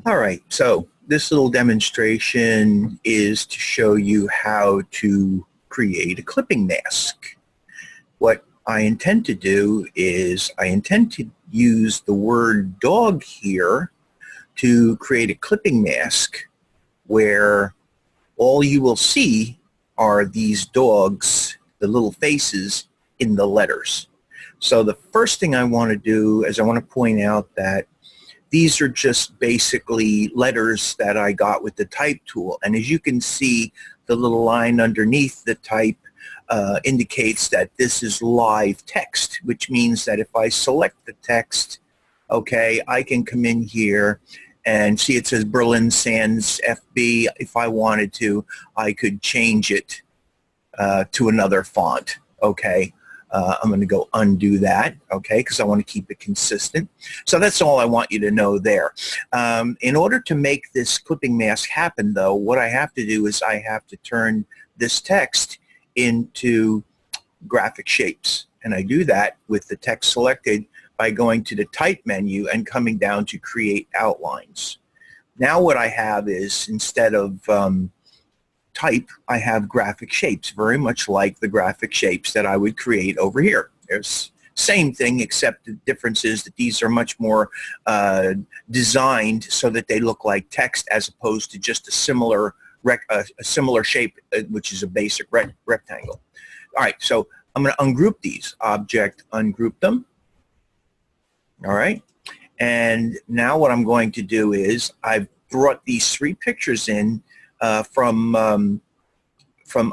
All right, so this little demonstration is to show you how to create a clipping mask. What I intend to do is I intend to use the word dog here to create a clipping mask where all you will see are these dogs, the little faces in the letters. So the first thing I want to do is I want to point out that these are just basically letters that I got with the type tool. And as you can see, the little line underneath the type indicates that this is live text, which means that if I select the text, okay, I can come in here and see it says Berlin Sans FB. If I wanted to, I could change it to another font, okay? I'm going to go undo that, okay, because I want to keep it consistent. So that's all I want you to know there. In order to make this clipping mask happen, though, what I have to do is I have to turn this text into graphic shapes. And I do that with the text selected by going to the type menu and coming down to create outlines. Now what I have is, instead of type, I have graphic shapes, very much like the graphic shapes that I would create over here. There's same thing, except the difference is that these are much more designed so that they look like text as opposed to just a similar shape, which is a basic rectangle. All right, so I'm going to ungroup these. Object, ungroup them. All right, and now what I'm going to do is I've brought these three pictures in from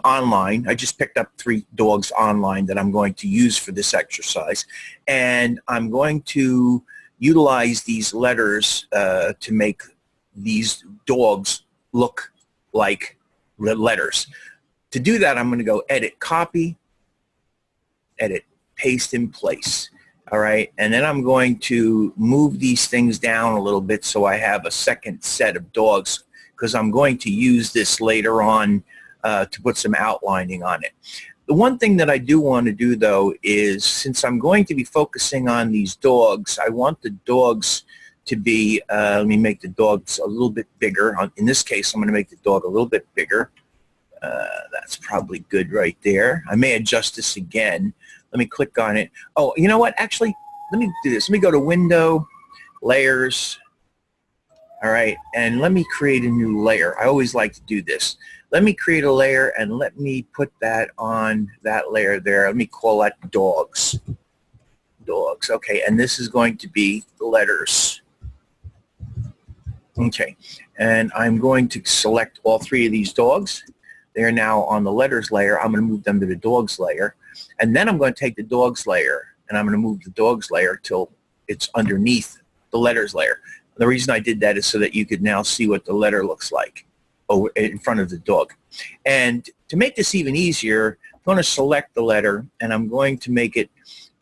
online. I just picked up 3 dogs online that I'm going to use for this exercise, and I'm going to utilize these letters to make these dogs look like letters. To do that, I'm going to go edit copy, edit paste in place. All right, and then I'm going to move these things down a little bit so I have a second set of dogs, because I'm going to use this later on to put some outlining on it. The one thing that I do want to do, though, is since I'm going to be focusing on these dogs, I want the dogs to be, let me make the dogs a little bit bigger. In this case, I'm going to make the dog a little bit bigger. That's probably good right there. I may adjust this again. Let me click on it. Oh, you know what? Actually, let me do this. Let me go to Window, Layers. All right, and let me create a new layer. I always like to do this. Let me create a layer and let me put that on that layer there. Let me call that dogs. Dogs, okay, and this is going to be the letters. Okay, and I'm going to select all 3 of these dogs. They're now on the letters layer. I'm going to move them to the dogs layer. And then I'm going to take the dogs layer and I'm going to move the dogs layer till it's underneath the letters layer. The reason I did that is so that you could now see what the letter looks like in front of the dog. And to make this even easier, I'm going to select the letter and I'm going to make it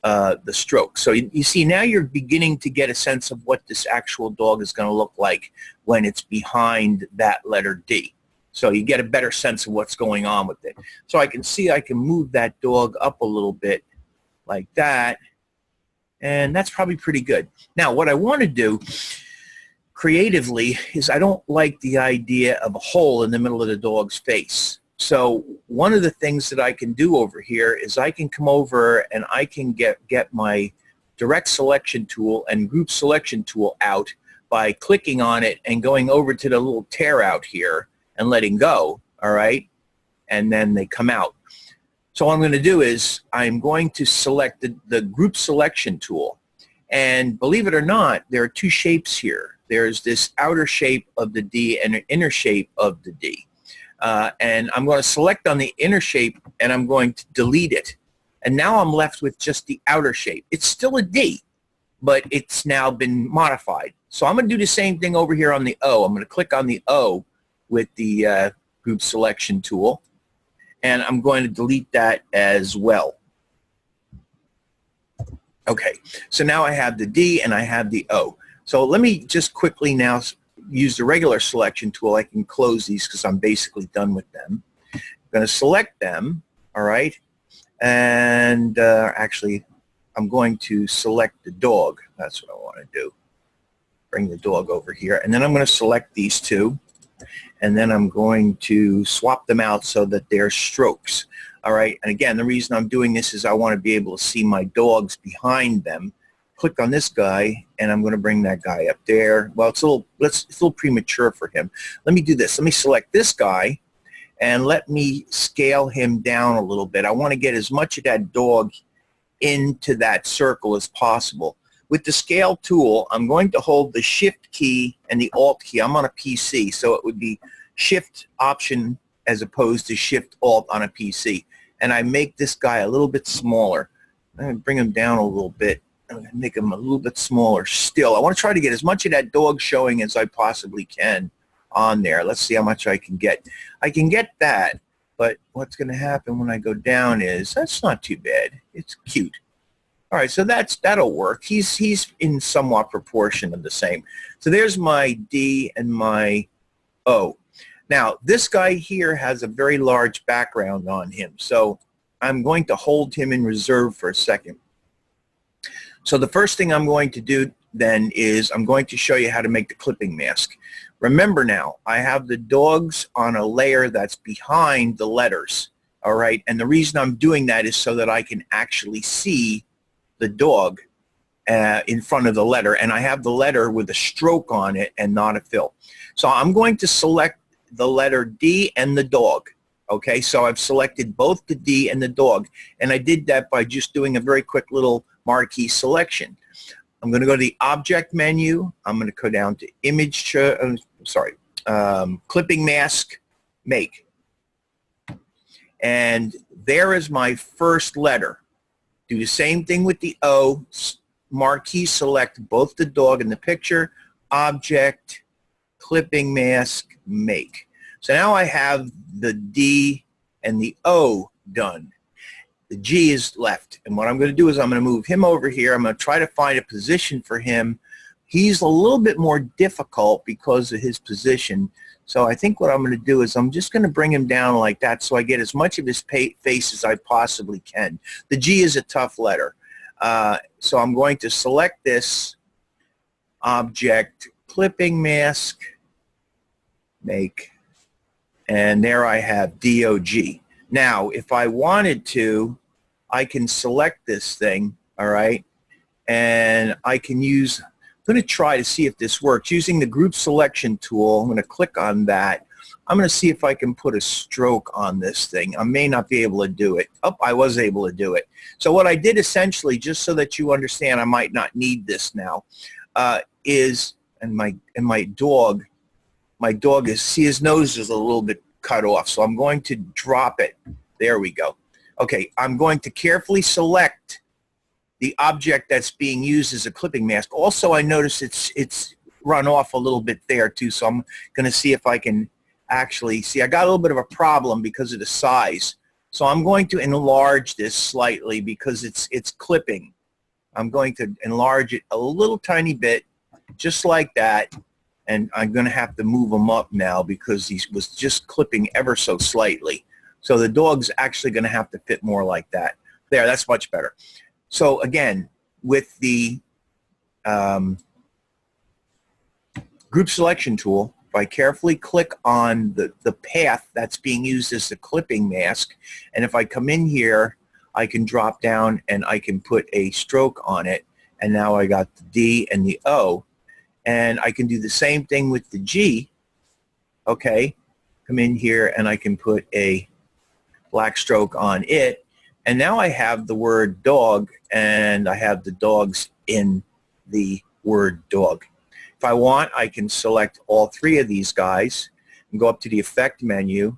the stroke. So you see now you're beginning to get a sense of what this actual dog is going to look like when it's behind that letter D. So you get a better sense of what's going on with it. So I can see I can move that dog up a little bit like that, and that's probably pretty good. Now what I want to do creatively is I don't like the idea of a hole in the middle of the dog's face. So one of the things that I can do over here is I can come over and I can get my direct selection tool and group selection tool out by clicking on it and going over to the little tear out here and letting go, all right? And then they come out. So what I'm going to do is I'm going to select the group selection tool. And believe it or not, there are 2 shapes here. There's this outer shape of the D and an inner shape of the D. And I'm going to select on the inner shape and I'm going to delete it. And now I'm left with just the outer shape. It's still a D, but it's now been modified. So I'm going to do the same thing over here on the O. I'm going to click on the O with the group selection tool, and I'm going to delete that as well. Okay, so now I have the D and I have the O. So let me just quickly now use the regular selection tool. I can close these because I'm basically done with them. I'm going to select them, all right, and actually I'm going to select the dog. That's what I want to do. bring the dog over here, and then I'm going to select these two, and then I'm going to swap them out so that they're strokes. All right, and again, the reason I'm doing this is I want to be able to see my dogs behind them. Click on this guy, and I'm going to bring that guy up there. Well, it's a little premature for him. Let me do this. Let me select this guy, and let me scale him down a little bit. I want to get as much of that dog into that circle as possible. With the scale tool, I'm going to hold the Shift key and the Alt key. I'm on a PC, so it would be Shift Option as opposed to Shift Alt on a PC. And I make this guy a little bit smaller. I'm going to bring him down a little bit. I'm going to make him a little bit smaller still. I want to try to get as much of that dog showing as I possibly can on there. Let's see how much I can get. I can get that, but what's going to happen when I go down is, that's not too bad. It's cute. All right, so that'll work. He's in somewhat proportion of the same. So there's my D and my O. Now, this guy here has a very large background on him, so I'm going to hold him in reserve for a second. So the first thing I'm going to do then is I'm going to show you how to make the clipping mask. Remember now, I have the dogs on a layer that's behind the letters, all right? And the reason I'm doing that is so that I can actually see the dog in front of the letter, and I have the letter with a stroke on it and not a fill. So I'm going to select the letter D and the dog. Okay, so I've selected both the D and the dog, and I did that by just doing a very quick little marquee selection. I'm going to go to the Object menu. I'm going to go down to Image, Clipping Mask, Make. And there is my first letter. Do the same thing with the O. Marquee select both the dog and the picture. Object, Clipping Mask, Make. So now I have the D and the O done. The G is left. And what I'm going to do is I'm going to move him over here. I'm going to try to find a position for him. He's a little bit more difficult because of his position. So I think what I'm going to do is I'm just going to bring him down like that so I get as much of his face as I possibly can. The G is a tough letter. So I'm going to select this Object, Clipping Mask, Make, and there I have DOG. Now, if I wanted to, I can select this thing, all right, and I can use, I'm going to try to see if this works. Using the Group Selection tool, I'm going to click on that. I'm going to see if I can put a stroke on this thing. I may not be able to do it. Oh, I was able to do it. So what I did essentially, just so that you understand, I might not need this now, is, and my dog is, see, his nose is a little bit cut off, so I'm going to drop it. There we go. Okay, I'm going to carefully select the object that's being used as a clipping mask. Also, I notice it's run off a little bit there too, so I'm going to see if I can actually see. I got a little bit of a problem because of the size, so I'm going to enlarge this slightly because it's clipping. I'm going to enlarge it a little tiny bit, just like that. And I'm going to have to move him up now because he was just clipping ever so slightly. So the dog's actually going to have to fit more like that. There, that's much better. So again, with the Group Selection tool, if I carefully click on the path that's being used as the clipping mask, and if I come in here, I can drop down and I can put a stroke on it. And now I got the D and the O. And I can do the same thing with the G. Okay, come in here and I can put a black stroke on it. And now I have the word dog, and I have the dogs in the word dog. If I want, I can select all three of these guys and go up to the Effect menu,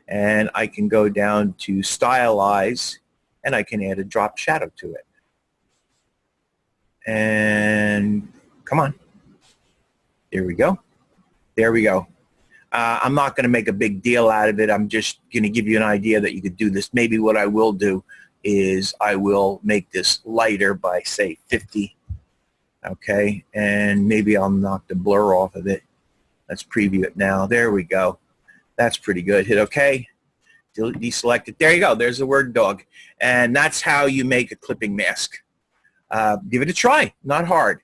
and I can go down to Stylize, and I can add a drop shadow to it. And come on. There we go. There we go. I'm not going to make a big deal out of it. I'm just going to give you an idea that you could do this. Maybe what I will do is I will make this lighter by, say, 50. Okay, and maybe I'll knock the blur off of it. Let's preview it now. There we go. That's pretty good. Hit OK. Deselect it. There you go. There's the word dog. And that's how you make a clipping mask. Give it a try. Not hard.